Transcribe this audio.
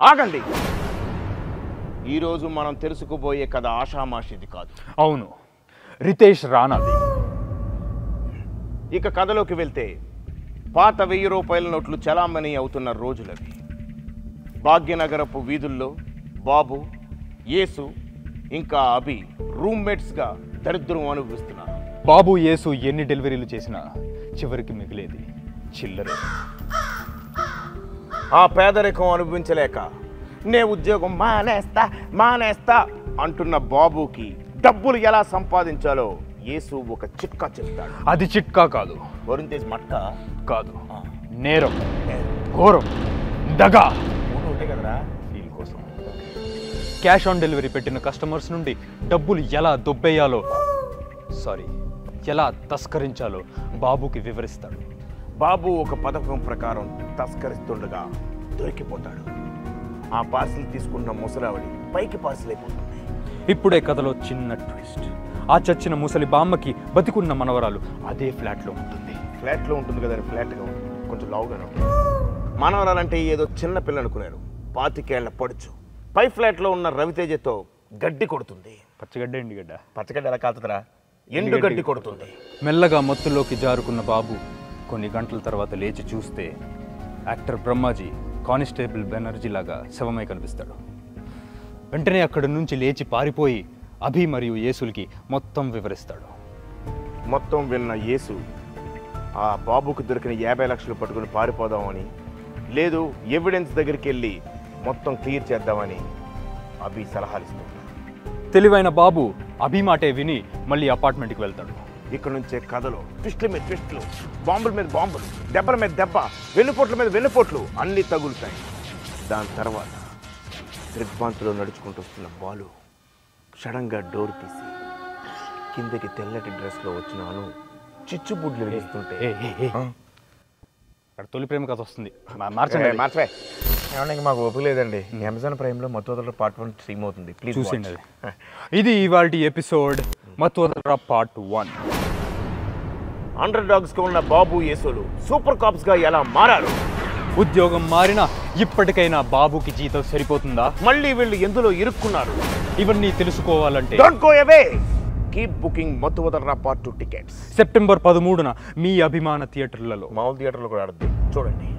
ఆగండి. ఈరోజు మనం తెలుసుకుపోయే కథ ఆషామాషిది కాదు. అవును, రితేష్ రానాది. ఇక కథలోకి వెళ్తే పాత 1000 రూపాయల నోట్లు చలామణి అవుతున్న రోజులవి. భాగ్యనగరపు వీధుల్లో బాబు, యేసు ఇంకా అభి రూమ్మేట్స్గా దరిద్రం అనుభవిస్తున్నారు. బాబు యేసు ఎన్ని డెలివరీలు చేసినా చివరికి మిగిలేది చిల్లరే. ఆ పేదరికం అనుభవించలేక నే ఉద్యోగం మానేస్తా అంటున్న బాబుకి డబ్బులు ఎలా సంపాదించాలో యేసు ఒక చిట్కా చెప్తాడు. అది చిట్కా కాదు, వరుణ్ మట్కా కాదు, నేరం, ఘోరం, దగా. ఒకటే కదరా దీని కోసం క్యాష్ ఆన్ డెలివరీ పెట్టిన కస్టమర్స్ నుండి డబ్బులు ఎలా దొబ్బేయాలో, ఎలా తస్కరించాలో బాబుకి వివరిస్తాడు. బాబు ఒక పథకం ప్రకారం తస్కరిస్తుండగా దొరికిపోతాడు. ఆ పార్సిల్ తీసుకున్న ముసలావిడి పైకి పార్సిల్ అయిపోతుంది. ఇప్పుడే కథలో చిన్న ట్విస్ట్. ఆ చచ్చిన ముసలి బామ్మకి బతికున్న మనవరాలు అదే ఫ్లాట్లో ఉంటుంది. ఫ్లాట్లో ఉంటుంది కదా, ఫ్లాట్గా ఉంటుంది, కొంచెం లావుగానే ఉంటుంది. మనవరాలంటే ఏదో చిన్న పిల్ల అనుకున్నారు. 25 ఏళ్ల పడుచు పై ఫ్లాట్లో ఉన్న రవితేజతో గడ్డి కొడుతుంది. పచ్చగడ్డ ఎండుగడ్డ? పచ్చగడ్డ ఎలా కాలుతుందిరా, ఎండు గడ్డి కొడుతుంది. మెల్లగా మత్తులోకి జారుకున్న బాబు కొన్ని గంటల తర్వాత లేచి చూస్తే యాక్టర్ బ్రహ్మాజీ కానిస్టేబుల్ బెనర్జీ లాగా శవమై కనిపిస్తాడు. వెంటనే అక్కడి నుంచి లేచి పారిపోయి అభి మరియు యేసులకి మొత్తం వివరిస్తాడు. మొత్తం విన్న యేసు ఆ బాబుకు దొరికిన 50 లక్షలు పట్టుకుని పారిపోదామని, లేదు ఎవిడెన్స్ దగ్గరికి వెళ్ళి మొత్తం క్లియర్ చేద్దామని అభి సలహాలు ఇస్తాడు. తెలివైన బాబు అభి మాటే విని మళ్ళీ అపార్ట్మెంట్కి వెళ్తాడు. ఇక్కడ నుంచే కథలో ట్విస్టుల మీద ట్విస్టులు, బాంబుల మీద బాంబులు, దెబ్బల మీద దెబ్బ, వెన్నుపోట్ల మీద వెన్నుపోట్లు అన్నీ తగులుతాయి. దాని తర్వాత దిగ్భ్రాంతిలో నడుచుకుంటూ వస్తున్న బాలు సడన్గా డోర్ తీసి కిందకి తెల్లటి డ్రెస్లో వచ్చినాను చిచ్చుబుడ్లు వేస్తుంటే అక్కడ తొలి ప్రేమ కథ వస్తుంది. మార్చే ఏమన్నా మాకు ఓపిక లేదండి. అమెజాన్ ప్రైమ్లో మత్తువదల పార్ట్ 1 స్ట్రీమ్ అవుతుంది, ప్లీజ్ చూసిండి. ఇది ఇవాల్టి ఎపిసోడ్ మత్తువదల పార్ట్ 1. అండర్ డాగ్స్గా ఉన్న బాబు యేసులు సూపర్ కాప్స్గా ఎలా మారారు? ఉద్యోగం మారినా ఇప్పటికైనా బాబుకి జీతం సరిపోతుందా? మళ్ళీ వీళ్ళు ఎందులో ఇరుక్కున్నారు? ఇవన్నీ తెలుసుకోవాలంటే don't go away, keep booking మత్తువదల part 2 tickets. September 13న మీ అభిమాన థియేటర్లలో, మామూలు థియేటర్లో కూడా ఆడద్దు, చూడండి.